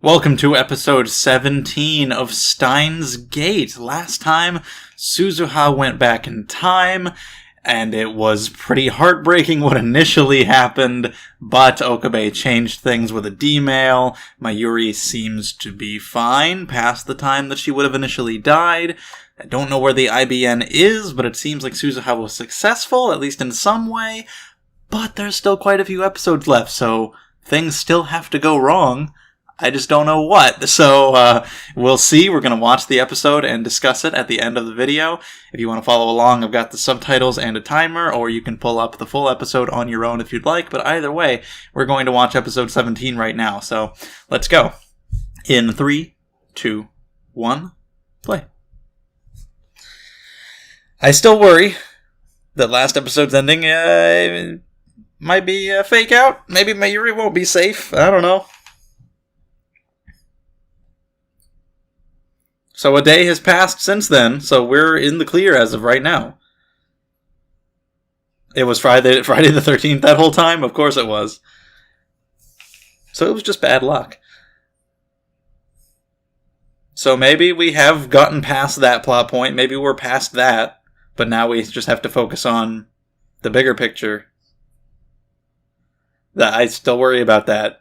Welcome to episode 17 of Steins Gate. Last time, Suzuha went back in time, and it was pretty heartbreaking what initially happened, but Okabe changed things with a D-mail. Mayuri seems to be fine, past the time that she would have initially died. I don't know where the IBN is, but it seems like Suzuha was successful, at least in some way, but there's still quite a few episodes left, so things still have to go wrong. I just don't know what. So, we'll see. We're going to watch the episode and discuss it at the end of the video. If you want to follow along, I've got the subtitles and a timer, or you can pull up the full episode on your own if you'd like. But either way, we're going to watch episode 17 right now. So, let's go. In 3, 2, 1, play. I still worry that last episode's ending might be a fake out. Maybe Mayuri won't be safe. I don't know. So a day has passed since then, so we're in the clear as of right now. It was Friday the 13th that whole time? Of course it was. So it was just bad luck. So maybe we have gotten past that plot point, maybe we're past that, but now we just have to focus on the bigger picture. I still worry about that.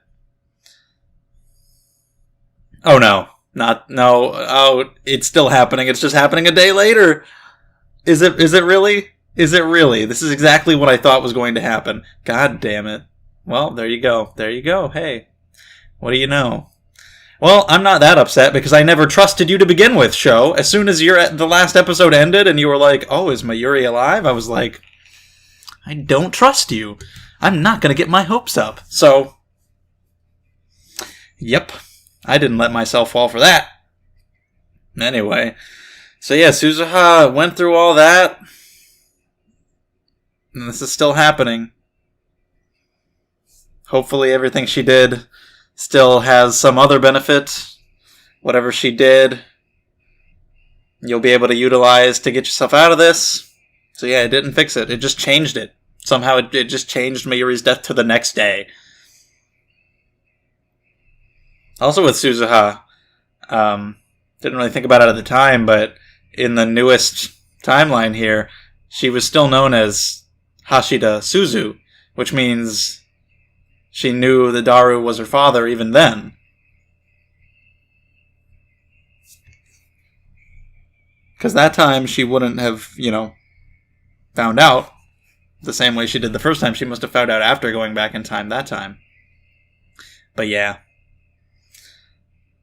Oh no. Oh, it's still happening. It's just happening a day later. Is it really? Is it really? This is exactly what I thought was going to happen. God damn it. Well, there you go. There you go. Hey, what do you know? Well, I'm not that upset because I never trusted you to begin with, show. As soon as the last episode ended and you were like, oh, is Mayuri alive? I was like, I don't trust you. I'm not going to get my hopes up. So, yep. I didn't let myself fall for that. Anyway. So yeah, Suzuha went through all that. And this is still happening. Hopefully everything she did still has some other benefit. Whatever she did, you'll be able to utilize to get yourself out of this. So yeah, it didn't fix it. It just changed it. Somehow it just changed Mayuri's death to the next day. Also with Suzuha, didn't really think about it at the time, but in the newest timeline here, she was still known as Hashida Suzu, which means she knew that Daru was her father even then. Because that time she wouldn't have, found out the same way she did the first time. She must have found out after going back in time that time. But yeah.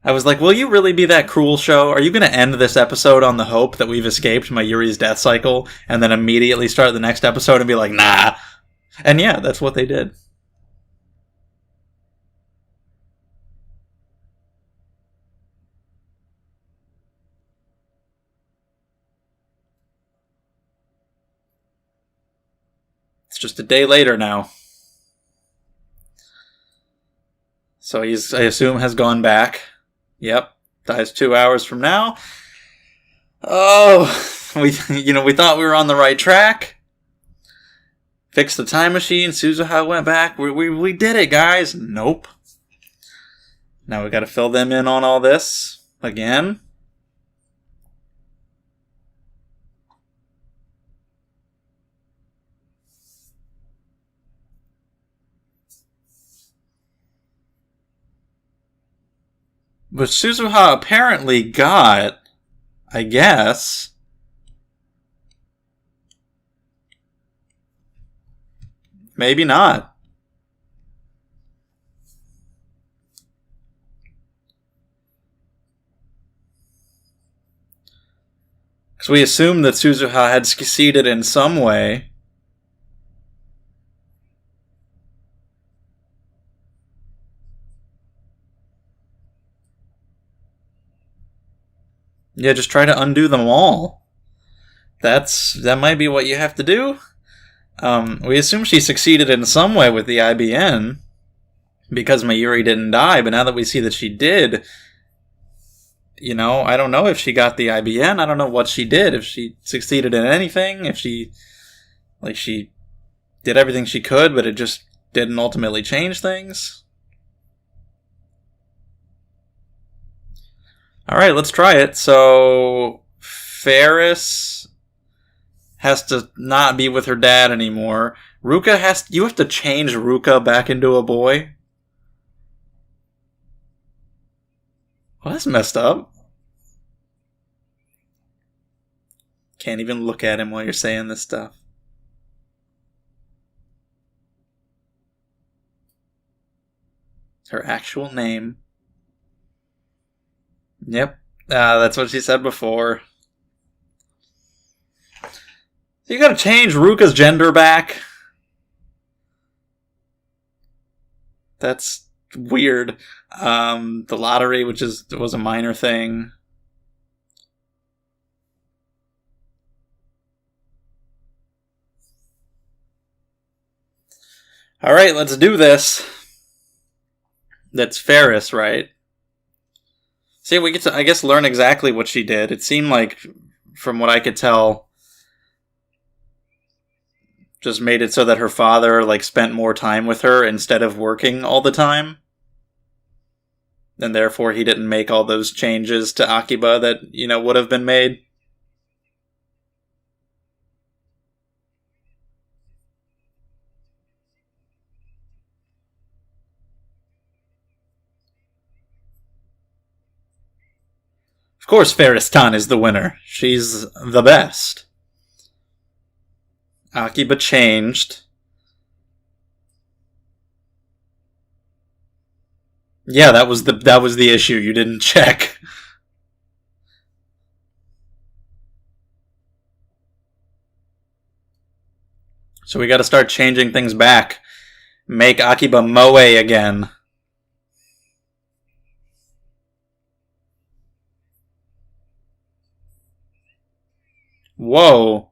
I was like, will you really be that cruel, show? Are you going to end this episode on the hope that we've escaped Mayuri's death cycle and then immediately start the next episode and be like, nah? And yeah, that's what they did. It's just a day later now. So I assume, has gone back. Yep, dies 2 hours from now. Oh, we thought we were on the right track. Fixed the time machine. Suzuha went back. We did it, guys. Nope. Now we got to fill them in on all this again. But Suzuha apparently got, I guess, maybe not. Because we assumed that Suzuha had succeeded in some way. Yeah, just try to undo them all. That might be what you have to do. We assume she succeeded in some way with the IBN because Mayuri didn't die, but now that we see that she did, I don't know if she got the IBN. I don't know what she did, if she succeeded in anything, if she did everything she could, but it just didn't ultimately change things. Alright, let's try it. So, Ferris has to not be with her dad anymore. You have to change Ruka back into a boy? Well, that's messed up. Can't even look at him while you're saying this stuff. Her actual name. Yep. That's what she said before. You gotta change Ruka's gender back. That's weird. The lottery, which was a minor thing. Alright, let's do this. That's Ferris, right? See, we get to, I guess, learn exactly what she did. It seemed like, from what I could tell, just made it so that her father, spent more time with her instead of working all the time. And therefore he didn't make all those changes to Akiba that, would have been made. Of course Ferris-tan is the winner. She's the best. Akiba changed. Yeah, that was the issue. You didn't check. So we gotta start changing things back. Make Akiba Moe again. Whoa.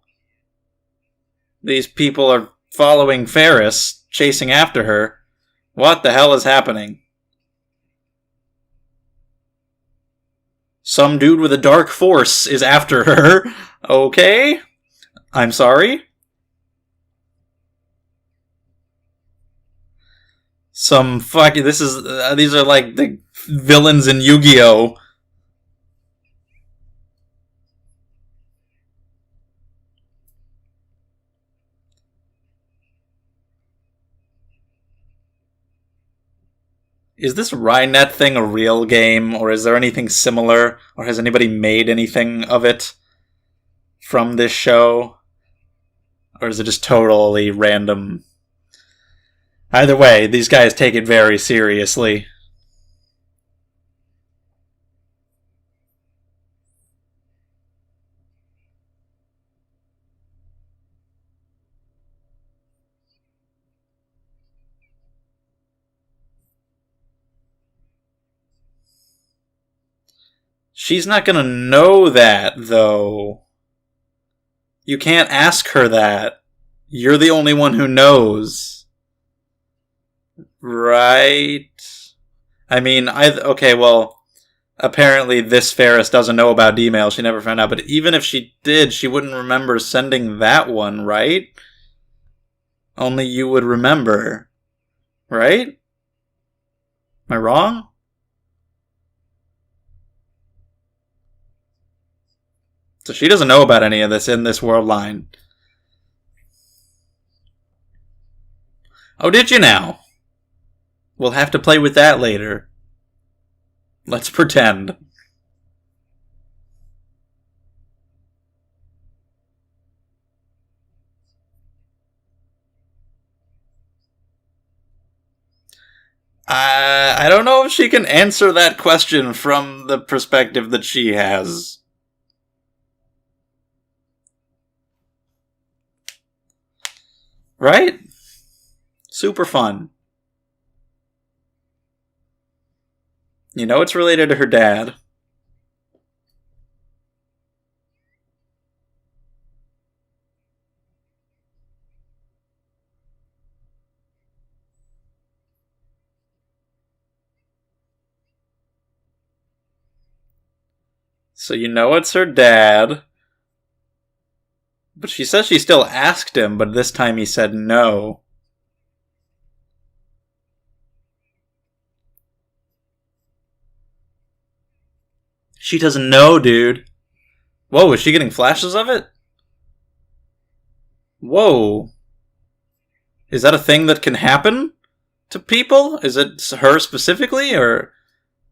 These people are following Ferris, chasing after her. What the hell is happening? Some dude with a dark force is after her. Okay. I'm sorry. These are like the villains in Yu-Gi-Oh! Is this Rynet thing a real game, or is there anything similar, or has anybody made anything of it from this show? Or is it just totally random? Either way, these guys take it very seriously. She's not gonna know that, though. You can't ask her that. You're the only one who knows. Right? I mean, okay, well, apparently this Ferris doesn't know about D-mail. She never found out. But even if she did, she wouldn't remember sending that one, right? Only you would remember. Right? Am I wrong? So she doesn't know about any of this in this world line. Oh, did you now? We'll have to play with that later. Let's pretend. I don't know if she can answer that question from the perspective that she has. Right? Super fun. You know it's related to her dad. So you know it's her dad. But she says she still asked him, but this time he said no. She doesn't know, dude. Whoa, is she getting flashes of it? Whoa. Is that a thing that can happen to people? Is it her specifically? Or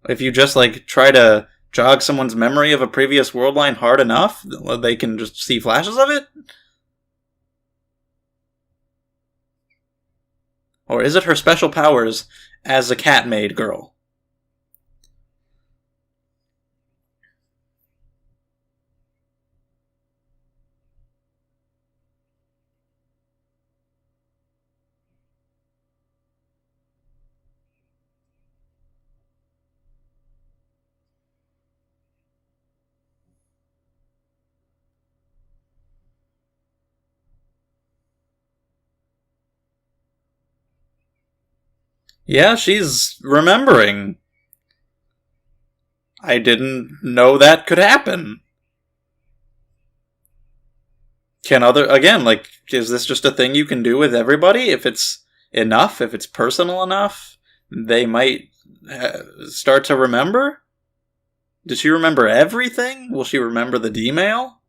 if you just, like, try to jog someone's memory of a previous world line hard enough, they can just see flashes of it? Or is it her special powers as a cat-maid girl? Yeah, she's remembering. I didn't know that could happen. Again, like, is this just a thing you can do with everybody? If it's enough, if it's personal enough, they might start to remember? Does she remember everything? Will she remember the D-mail?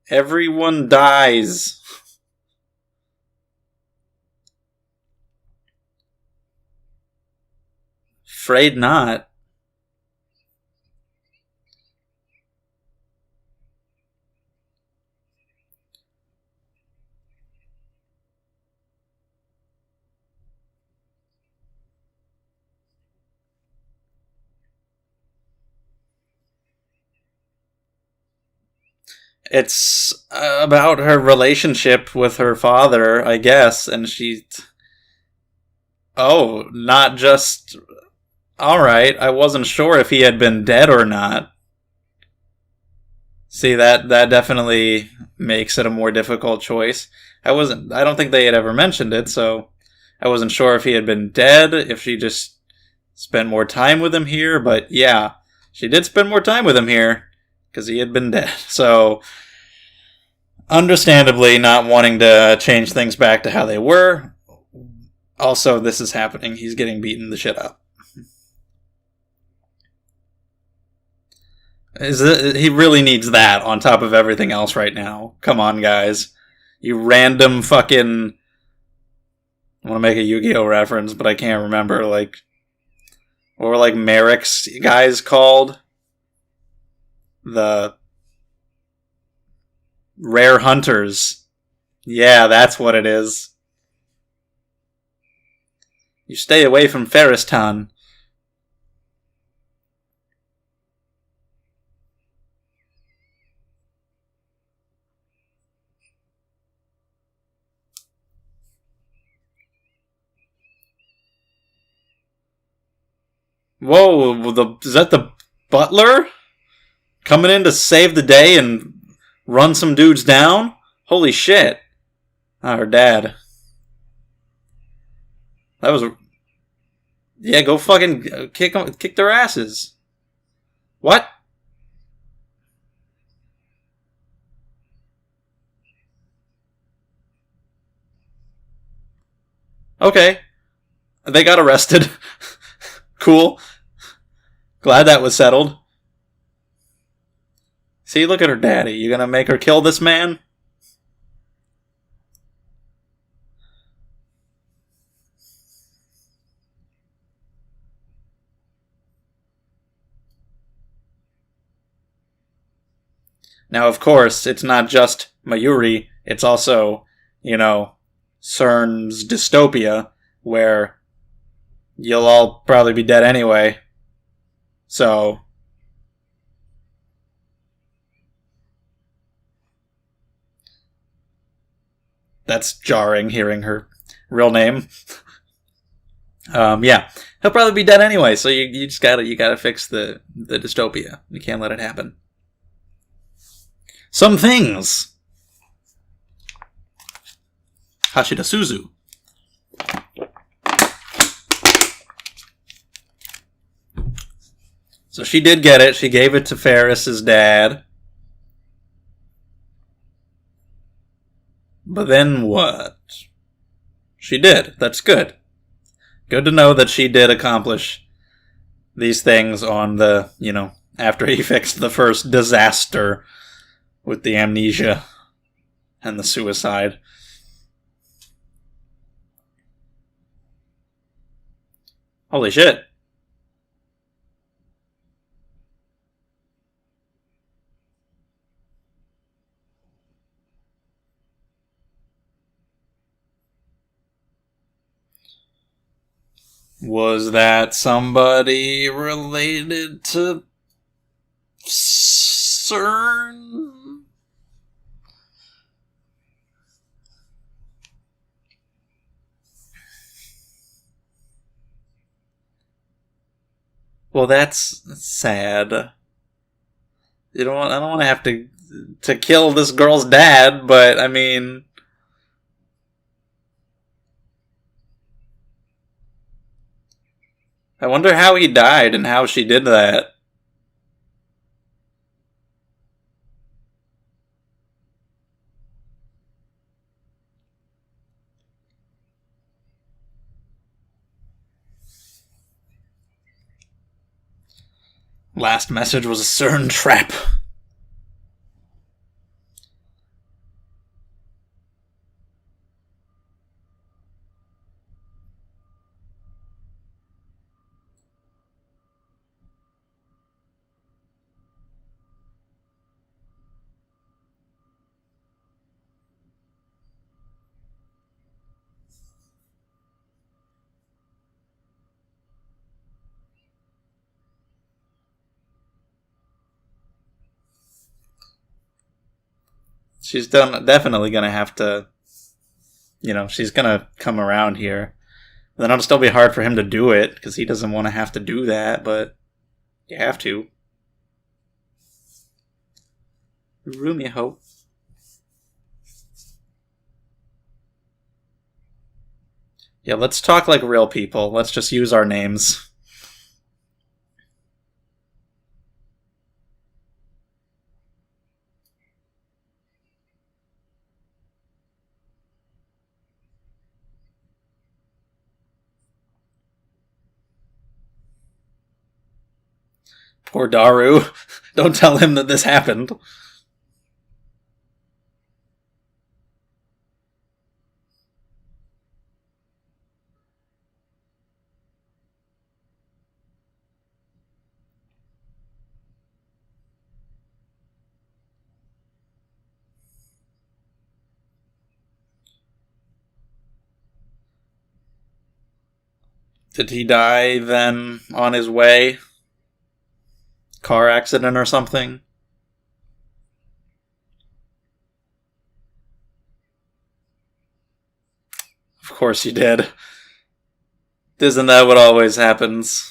Everyone dies. Afraid not. It's about her relationship with her father, I guess, and she... Oh, not just... Alright, I wasn't sure if he had been dead or not. See, that definitely makes it a more difficult choice. I don't think they had ever mentioned it, so I wasn't sure if he had been dead, if she just spent more time with him here, but yeah, she did spend more time with him here, because he had been dead. So, understandably, not wanting to change things back to how they were. Also, this is happening. He's getting beaten the shit up. He really needs that on top of everything else right now. Come on, guys. You random fucking... I want to make a Yu-Gi-Oh! Reference, but I can't remember, like... What were, like, Merrick's guys called? The... Rare Hunters. Yeah, that's what it is. You stay away from Ferriston. Whoa, is that the butler? Coming in to save the day and run some dudes down? Holy shit. Her dad. That was... Yeah, go fucking kick their asses. What? Okay. They got arrested. Cool. Glad that was settled. See, look at her daddy. You gonna make her kill this man? Now, of course, it's not just Mayuri. It's also, CERN's dystopia, where you'll all probably be dead anyway. So... That's jarring, hearing her real name. Yeah. He'll probably be dead anyway, so you just gotta fix the dystopia. You can't let it happen. Some things! Hashida Suzu. So she did get it. She gave it to Ferris's dad. But then what? She did. That's good. Good to know that she did accomplish these things on the, after he fixed the first disaster with the amnesia and the suicide. Holy shit. Was that somebody related to CERN? Well, that's sad. I don't want to have to kill this girl's dad, but I mean, I wonder how he died and how she did that. Last message was a CERN trap. She's definitely going to have to, she's going to come around here. Then it'll still be hard for him to do it, because he doesn't want to have to do that, but you have to. Room, you hope. Yeah, let's talk like real people. Let's just use our names. Poor Daru. Don't tell him that this happened. Did he die then on his way? Car accident or something? Of course you did. Isn't that what always happens?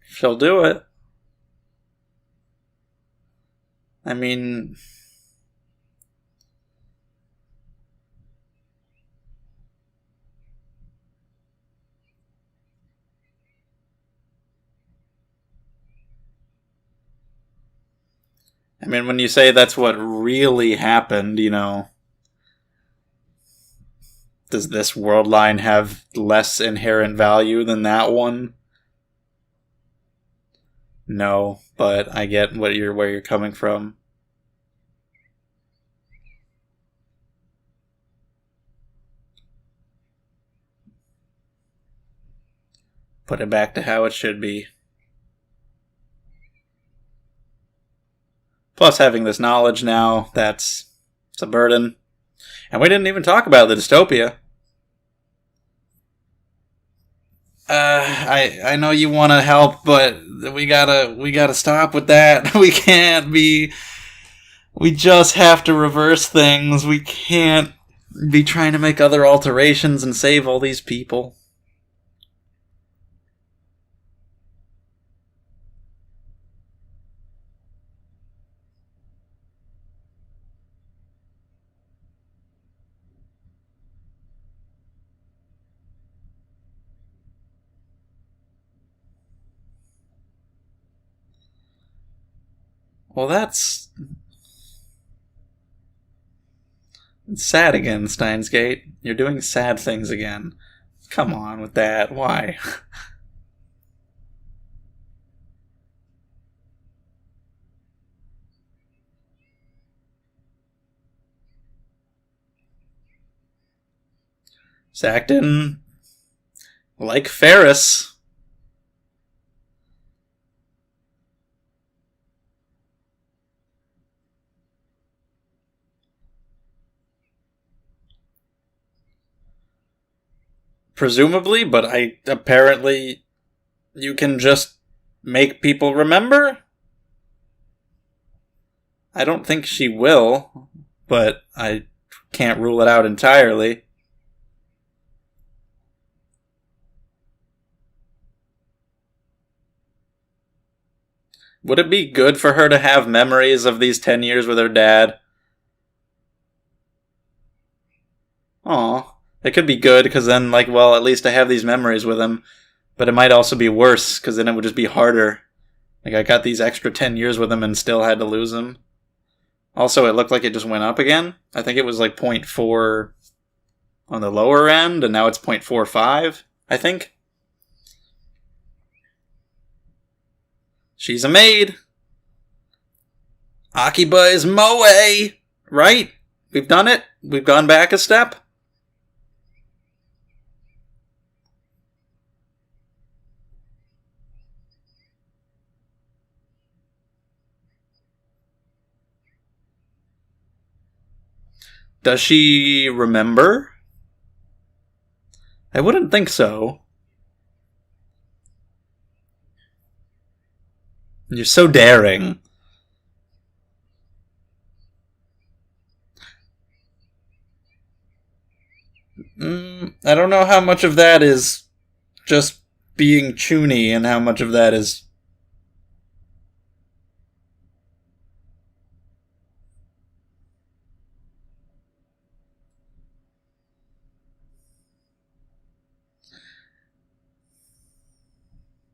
She'll do it. I mean, when you say that's what really happened, does this world line have less inherent value than that one? No, but I get where you're coming from. Put it back to how it should be. Plus, having this knowledge now, it's a burden. And we didn't even talk about the dystopia. I know you want to help, but we gotta stop with that. We can't be. We just have to reverse things. We can't be trying to make other alterations and save all these people. Well, it's sad again, Steins Gate. You're doing sad things again. Come on with that. Why? He's acting like Ferris. Presumably, but apparently you can just make people remember? I don't think she will, but I can't rule it out entirely. Would it be good for her to have memories of these 10 years with her dad? Aw. It could be good, because then, at least I have these memories with him. But it might also be worse, because then it would just be harder. I got these extra 10 years with him and still had to lose him. Also, it looked like it just went up again. I think it was 0.4 on the lower end, and now it's 0.45, I think. She's a maid. Akiba is Moe, right? We've done it. We've gone back a step. Does she remember? I wouldn't think so. You're so daring. I don't know how much of that is just being chuny and how much of that is...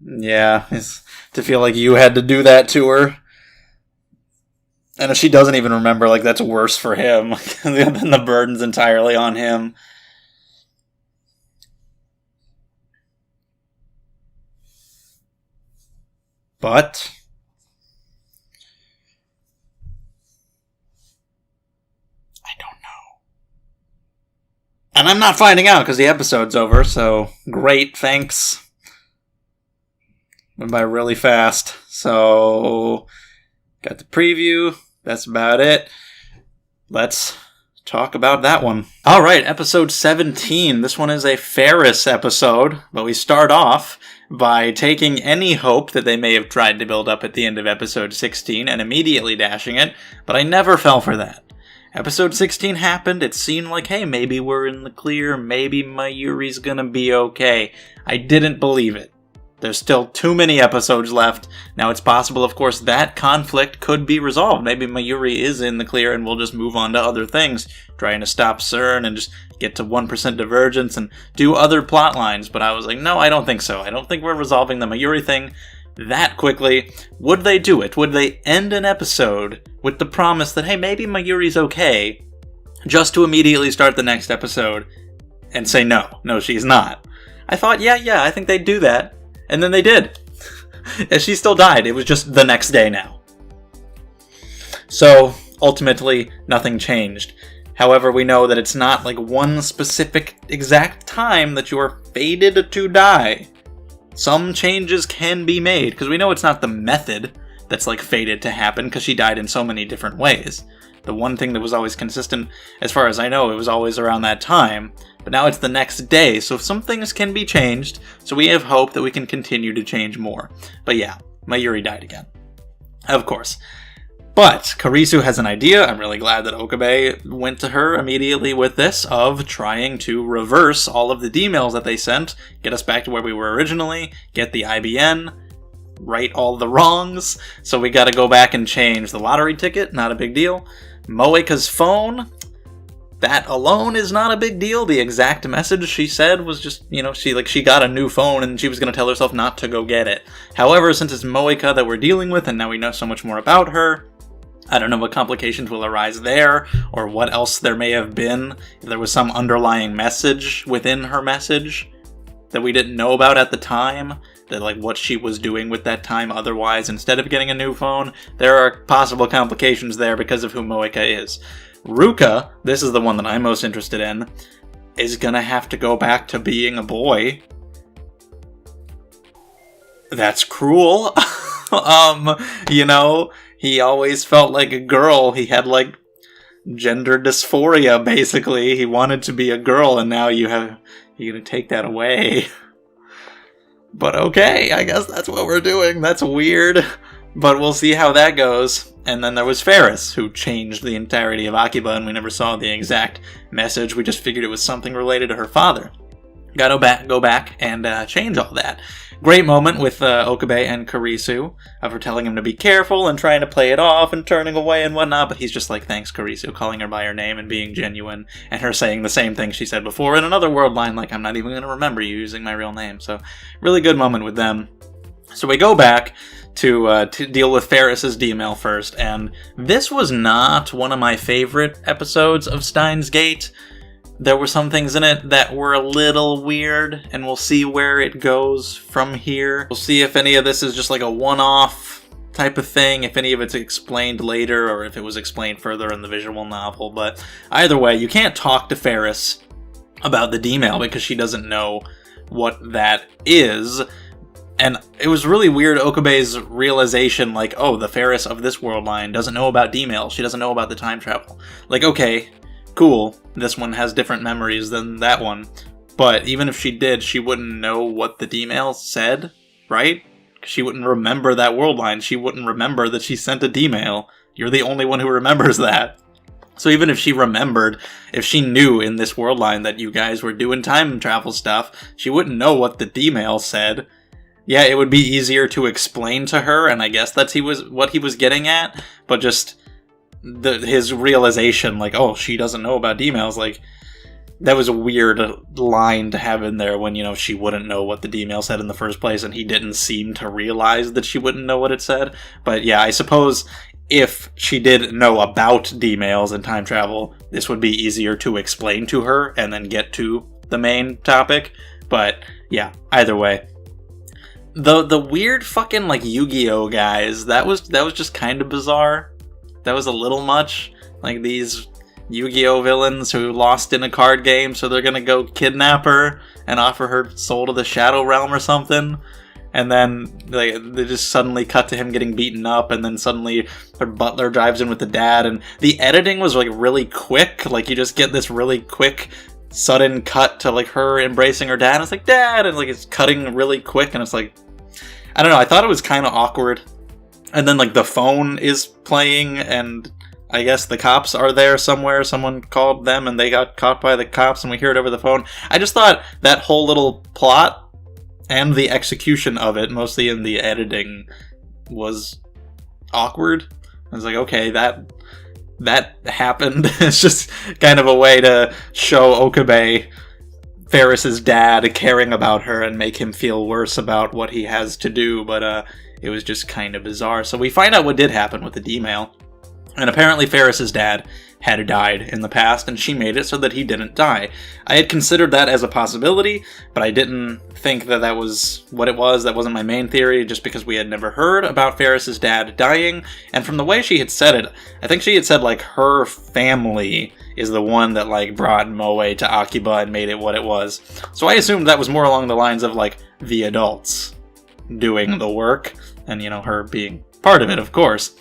Yeah, it's to feel like you had to do that to her. And if she doesn't even remember, that's worse for him. Then the burden's entirely on him. But I don't know. And I'm not finding out because the episode's over, so great, thanks. Went by really fast. So, got the preview. That's about it. Let's talk about that one. Alright, episode 17. This one is a Ferris episode, but we start off by taking any hope that they may have tried to build up at the end of episode 16 and immediately dashing it, but I never fell for that. Episode 16 happened, it seemed like, hey, maybe we're in the clear, maybe Mayuri's gonna be okay. I didn't believe it. There's still too many episodes left. Now, it's possible, of course, that conflict could be resolved. Maybe Mayuri is in the clear and we'll just move on to other things, trying to stop CERN and just get to 1% divergence and do other plot lines. But I was like, no, I don't think so. I don't think we're resolving the Mayuri thing that quickly. Would they do it? Would they end an episode with the promise that, hey, maybe Mayuri's okay, just to immediately start the next episode and say, no, she's not? I thought, yeah, I think they'd do that. And then they did. And she still died. It was just the next day now. So, ultimately, nothing changed. However, we know that it's not one specific exact time that you are fated to die. Some changes can be made, because we know it's not the method that's fated to happen, because she died in so many different ways. The one thing that was always consistent, as far as I know, it was always around that time. But now it's the next day, so some things can be changed, so we have hope that we can continue to change more. But yeah, Mayuri died again. Of course. But Karisu has an idea. I'm really glad that Okabe went to her immediately with this, of trying to reverse all of the D-mails that they sent, get us back to where we were originally, get the IBN, right all the wrongs. So we gotta go back and change the lottery ticket, not a big deal. Moeka's phone, that alone is not a big deal. The exact message she said was just, she got a new phone and she was going to tell herself not to go get it. However, since it's Moeka that we're dealing with and now we know so much more about her, I don't know what complications will arise there, or what else there may have been. If there was some underlying message within her message that we didn't know about at the time, that what she was doing with that time otherwise instead of getting a new phone, there are possible complications there because of who Moeka is. Ruka, this is the one that I'm most interested in, is gonna have to go back to being a boy. That's cruel. He always felt like a girl. He had, gender dysphoria, basically. He wanted to be a girl, and now you're gonna take that away. But okay, I guess that's what we're doing. That's weird. But we'll see how that goes. And then there was Ferris, who changed the entirety of Akiba, and we never saw the exact message. We just figured it was something related to her father. Gotta go back and change all that. Great moment with Okabe and Kurisu, of her telling him to be careful and trying to play it off and turning away and whatnot, but he's just like, thanks, Kurisu, calling her by her name and being genuine, and her saying the same thing she said before in another world line, I'm not even going to remember you using my real name. So, really good moment with them. So we go back to deal with Ferris's D-mail first, and this was not one of my favorite episodes of Steins Gate. There were some things in it that were a little weird, and we'll see where it goes from here. We'll see if any of this is just a one-off type of thing, if any of it's explained later, or if it was explained further in the visual novel. But either way, you can't talk to Ferris about the D-mail because she doesn't know what that is. And it was really weird, Okabe's realization, the Ferris of this world line doesn't know about D-mail. She doesn't know about the time travel. Okay, cool, this one has different memories than that one. But even if she did, she wouldn't know what the D-mail said, right? She wouldn't remember that world line. She wouldn't remember that she sent a D-mail. You're the only one who remembers that. So even if she remembered, if she knew in this world line that you guys were doing time travel stuff, she wouldn't know what the D-mail said. Yeah, it would be easier to explain to her, and I guess that's what he was getting at, but just his realization, she doesn't know about D-mails, that was a weird line to have in there when, she wouldn't know what the D-mail said in the first place, and he didn't seem to realize that she wouldn't know what it said. But yeah, I suppose if she did know about D-mails and time travel, this would be easier to explain to her and then get to the main topic. But yeah, either way. The weird fucking Yu-Gi-Oh guys, that was just kind of bizarre. That was a little much. These Yu-Gi-Oh villains who lost in a card game, so they're gonna go kidnap her and offer her soul to the Shadow Realm or something. And then they just suddenly cut to him getting beaten up, and then suddenly her butler drives in with the dad, and the editing was really quick. You just get this really quick sudden cut to her embracing her dad, and it's dad, and it's cutting really quick, and it's I don't know, I thought it was kind of awkward. And then the phone is playing, and I guess the cops are there somewhere. Someone called them and they got caught by the cops, and we hear it over the phone. I just thought that whole little plot and the execution of it, mostly in the editing, was awkward. I was okay, that happened. It's just kind of a way to show Okabe, Ferris's dad, caring about her and make him feel worse about what he has to do, but it was just kind of bizarre. So we find out what did happen with the D-mail, and apparently Ferris's dad had died in the past, and she made it so that he didn't die. I had considered that as a possibility, but I didn't think that that was what it was. That wasn't my main theory, just because we had never heard about Ferris's dad dying, and from the way she had said it, I think she had said, her family is the one that, brought Moe to Akiba and made it what it was. So I assumed that was more along the lines of, the adults doing the work, and, her being part of it, of course,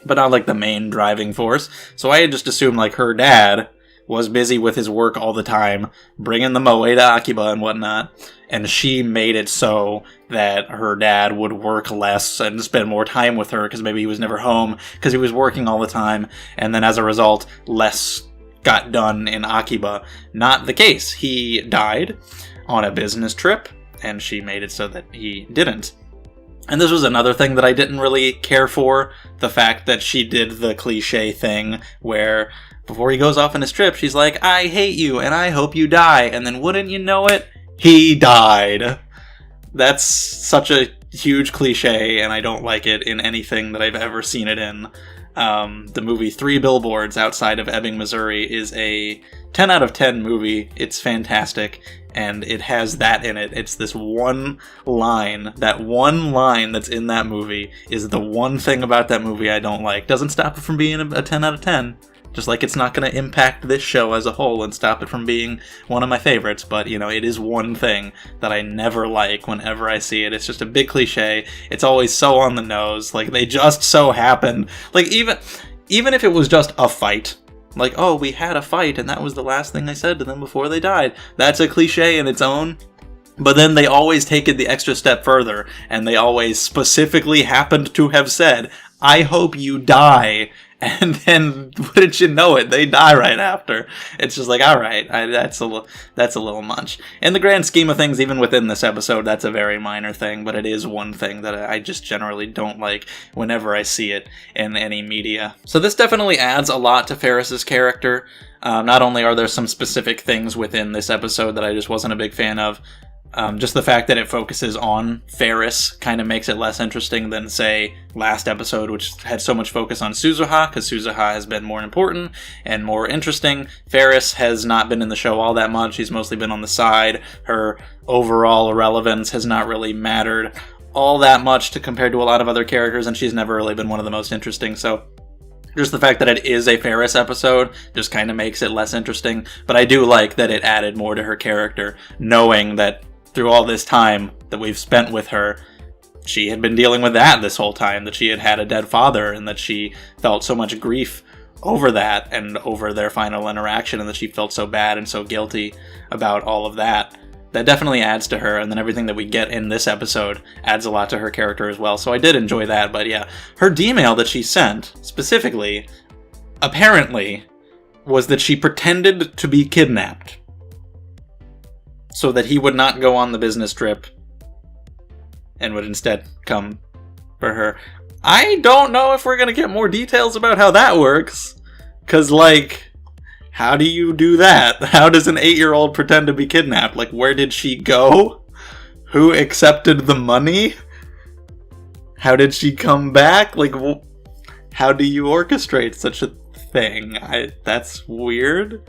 but not, the main driving force. So I had just assumed, her dad was busy with his work all the time, bringing the Moe to Akiba and whatnot, and she made it so that her dad would work less and spend more time with her, because maybe he was never home, because he was working all the time, and then as a result, less got done in Akiba. Not the case. He died on a business trip, and she made it so that he didn't. And this was another thing that I didn't really care for, the fact that she did the cliche thing where before he goes off on his trip, she's like, I hate you and I hope you die. And then wouldn't you know it, he died. That's such a huge cliche, and I don't like it in anything that I've ever seen it in. The movie 3 Billboards Outside of Ebbing, Missouri is a 10 out of 10 movie. It's fantastic, and it has that in it. It's this one line. That one line that's in that movie is the one thing about that movie I don't like. Doesn't stop it from being a 10 out of 10. Just like it's not going to impact this show as a whole and stop it from being one of my favorites. But, it is one thing that I never like whenever I see it. It's just a big cliche. It's always so on the nose. Like, they just so happened. Like, even if it was just a fight. Like, oh, we had a fight and that was the last thing I said to them before they died. That's a cliche in its own. But then they always take it the extra step further. And they always specifically happened to have said, I hope you die. And then, wouldn't you know it, they die right after. It's just like, alright, that's a little much. In the grand scheme of things, even within this episode, that's a very minor thing, but it is one thing that I just generally don't like whenever I see it in any media. So this definitely adds a lot to Ferris's character. Not only are there some specific things within this episode that I just wasn't a big fan of, just the fact that it focuses on Ferris kind of makes it less interesting than, say, last episode, which had so much focus on Suzuha, because Suzuha has been more important and more interesting. Ferris has not been in the show all that much. He's mostly been on the side. Her overall irrelevance has not really mattered all that much compared to a lot of other characters, and she's never really been one of the most interesting, so just the fact that it is a Ferris episode just kind of makes it less interesting. But I do like that it added more to her character, knowing that through all this time that we've spent with her, she had been dealing with that this whole time, that she had had a dead father, and that she felt so much grief over that and over their final interaction, and that she felt so bad and so guilty about all of that. That definitely adds to her, and then everything that we get in this episode adds a lot to her character as well, so I did enjoy that. But yeah, her D-mail that she sent, specifically, apparently, was that she pretended to be kidnapped so that he would not go on the business trip and would instead come for her. I don't know if we're going to get more details about how that works. Because, how do you do that? How does an 8-year-old pretend to be kidnapped? Where did she go? Who accepted the money? How did she come back? How do you orchestrate such a thing? That's weird.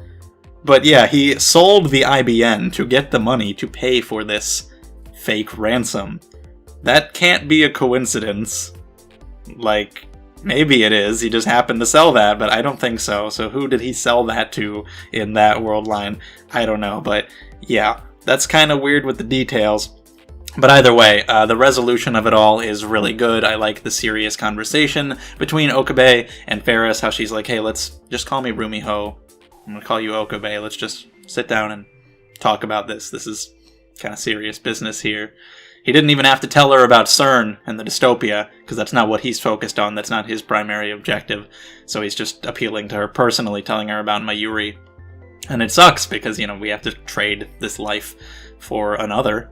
But yeah, he sold the IBN to get the money to pay for this fake ransom. That can't be a coincidence. Maybe it is, he just happened to sell that, but I don't think so. So who did he sell that to in that world line? I don't know, but yeah, that's kind of weird with the details. But either way, the resolution of it all is really good. I like the serious conversation between Okabe and Ferris, how she's like, hey, let's just call me Rumiho. I'm going to call you Okabe. Let's just sit down and talk about this. This is kind of serious business here. He didn't even have to tell her about CERN and the dystopia, because that's not what he's focused on. That's not his primary objective. So he's just appealing to her personally, telling her about Mayuri. And it sucks, because, we have to trade this life for another.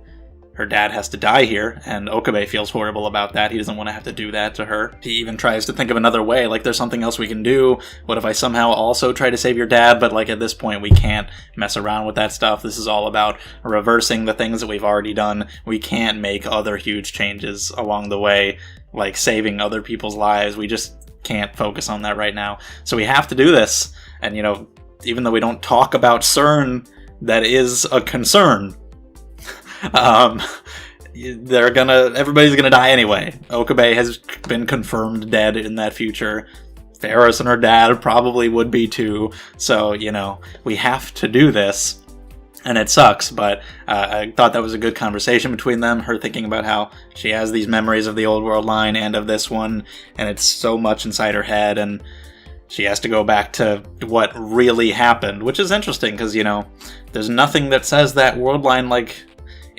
Her dad has to die here, and Okabe feels horrible about that. He doesn't want to have to do that to her. He even tries to think of another way, there's something else we can do. What if I somehow also try to save your dad? But at this point, we can't mess around with that stuff. This is all about reversing the things that we've already done. We can't make other huge changes along the way, like saving other people's lives. We just can't focus on that right now. So we have to do this. And, even though we don't talk about CERN, that is a concern. Everybody's gonna die anyway. Okabe has been confirmed dead in that future. Ferris and her dad probably would be too. So, we have to do this. And it sucks, but I thought that was a good conversation between them. Her thinking about how she has these memories of the old world line and of this one, and it's so much inside her head, and she has to go back to what really happened, which is interesting, because, there's nothing that says that world line,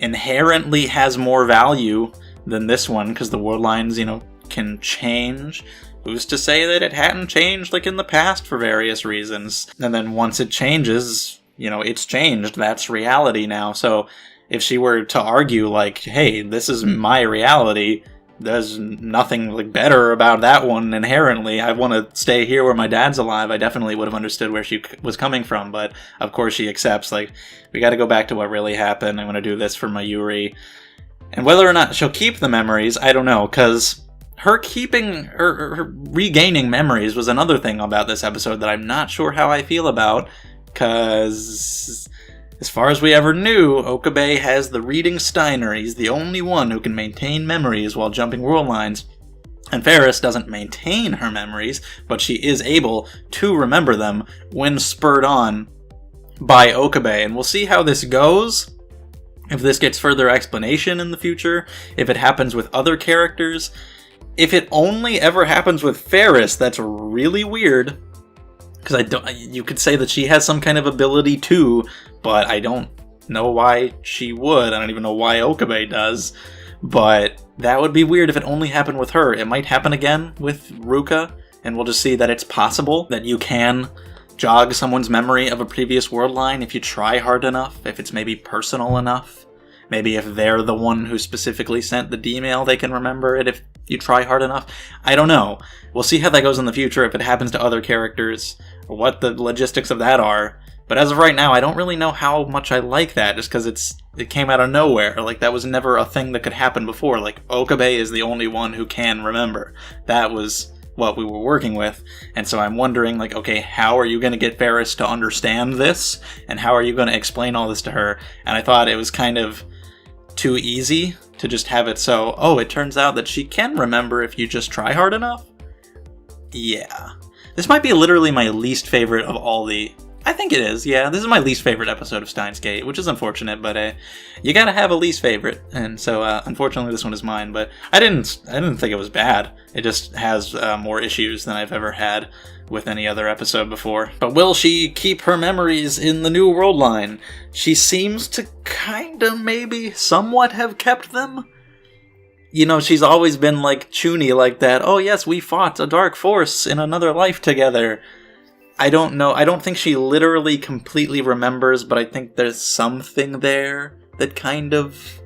inherently has more value than this one, because the world lines, can change. Who's to say that it hadn't changed, in the past for various reasons? And then once it changes, it's changed. That's reality now. So if she were to argue, hey, this is my reality, there's nothing like better about that one inherently. I want to stay here where my dad's alive. I definitely would have understood where she was coming from, but of course she accepts, like, we got to go back to what really happened. I'm going to do this for Mayuri. And whether or not she'll keep the memories, I don't know, because her regaining memories was another thing about this episode that I'm not sure how I feel about, because as far as we ever knew, Okabe has the reading Steiner. He's the only one who can maintain memories while jumping world lines. And Ferris doesn't maintain her memories, but she is able to remember them when spurred on by Okabe. And we'll see how this goes, if this gets further explanation in the future, if it happens with other characters. If it only ever happens with Ferris, that's really weird. Because you could say that she has some kind of ability too, but I don't know why she would. I don't even know why Okabe does. But that would be weird if it only happened with her. It might happen again with Ruka, and we'll just see that it's possible that you can jog someone's memory of a previous world line if you try hard enough, if it's maybe personal enough. Maybe if they're the one who specifically sent the D-mail, they can remember it if you try hard enough. I don't know. We'll see how that goes in the future, if it happens to other characters, or what the logistics of that are. But as of right now, I don't really know how much I like that, just because it came out of nowhere. Like, that was never a thing that could happen before. Like, Okabe is the only one who can remember. That was what we were working with. And so I'm wondering, like, okay, how are you going to get Ferris to understand this? And how are you going to explain all this to her? And I thought it was kind of too easy to just have it so, oh, it turns out that she can remember if you just try hard enough? Yeah. This might be literally my least favorite of all the... I think it is, yeah. This is my least favorite episode of Steins Gate, which is unfortunate, but you gotta have a least favorite, and so unfortunately this one is mine. But I didn't think it was bad. It just has more issues than I've ever had with any other episode before. But will she keep her memories in the new world line? She seems to kinda maybe somewhat have kept them. You know, she's always been like Chuni like that. Oh yes, we fought a dark force in another life together. I don't know. I don't think she literally completely remembers, but I think there's something there that kind of,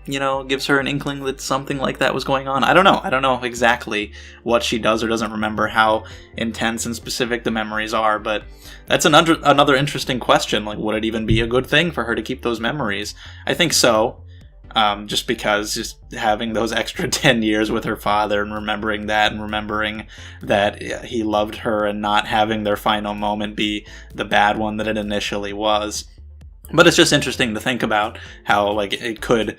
you know, gives her an inkling that something like that was going on. I don't know. I don't know exactly what she does or doesn't remember, how intense and specific the memories are, but that's another interesting question. Like, would it even be a good thing for her to keep those memories? I think so. Just because just having those extra 10 years with her father and remembering that he loved her and not having their final moment be the bad one that it initially was. But it's just interesting to think about how, like, it could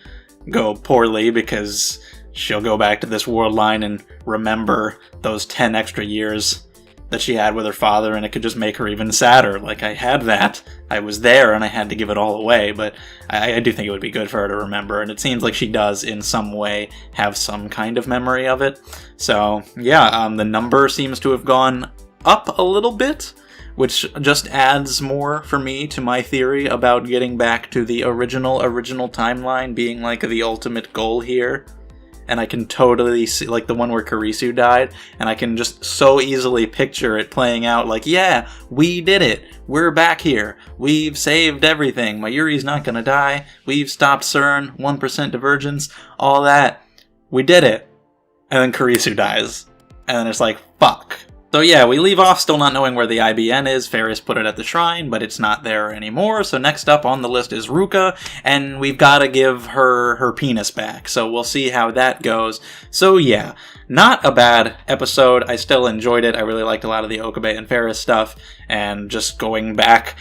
go poorly because she'll go back to this world line and remember those 10 extra years that she had with her father, and it could just make her even sadder. Like, I had that, I was there, and I had to give it all away, but I do think it would be good for her to remember, and it seems like she does, in some way, have some kind of memory of it. So, yeah, the number seems to have gone up a little bit, which just adds more for me to my theory about getting back to the original timeline being, like, the ultimate goal here. And I can totally see, like, the one where Kurisu died, and I can just so easily picture it playing out like, yeah, we did it. We're back here. We've saved everything. Mayuri's not gonna die. We've stopped CERN, 1% divergence, all that. We did it. And then Kurisu dies. And then it's like, fuck. So yeah, we leave off still not knowing where the IBN is. Ferris put it at the shrine, but it's not there anymore. So next up on the list is Ruka, and we've got to give her penis back. So we'll see how that goes. So yeah, not a bad episode. I still enjoyed it. I really liked a lot of the Okabe and Ferris stuff, and just going back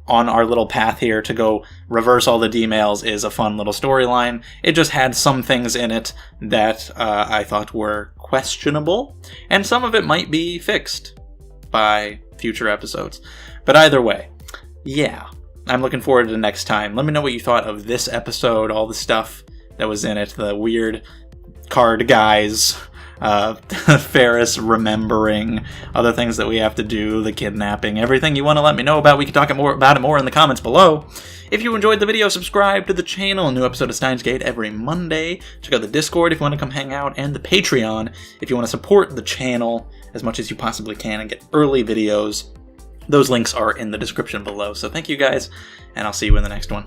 on our little path here to go reverse all the D-mails is a fun little storyline. It just had some things in it that I thought were questionable, and some of it might be fixed by future episodes. But either way, yeah, I'm looking forward to the next time. Let me know what you thought of this episode, all the stuff that was in it, the weird card guys, Ferris remembering, other things that we have to do, the kidnapping, everything you want to let me know about. We can talk about it more in the comments below. If you enjoyed the video, subscribe to the channel. A new episode of Steins Gate every Monday. Check out the Discord if you want to come hang out, and the Patreon if you want to support the channel as much as you possibly can and get early videos. Those links are in the description below. So thank you guys, and I'll see you in the next one.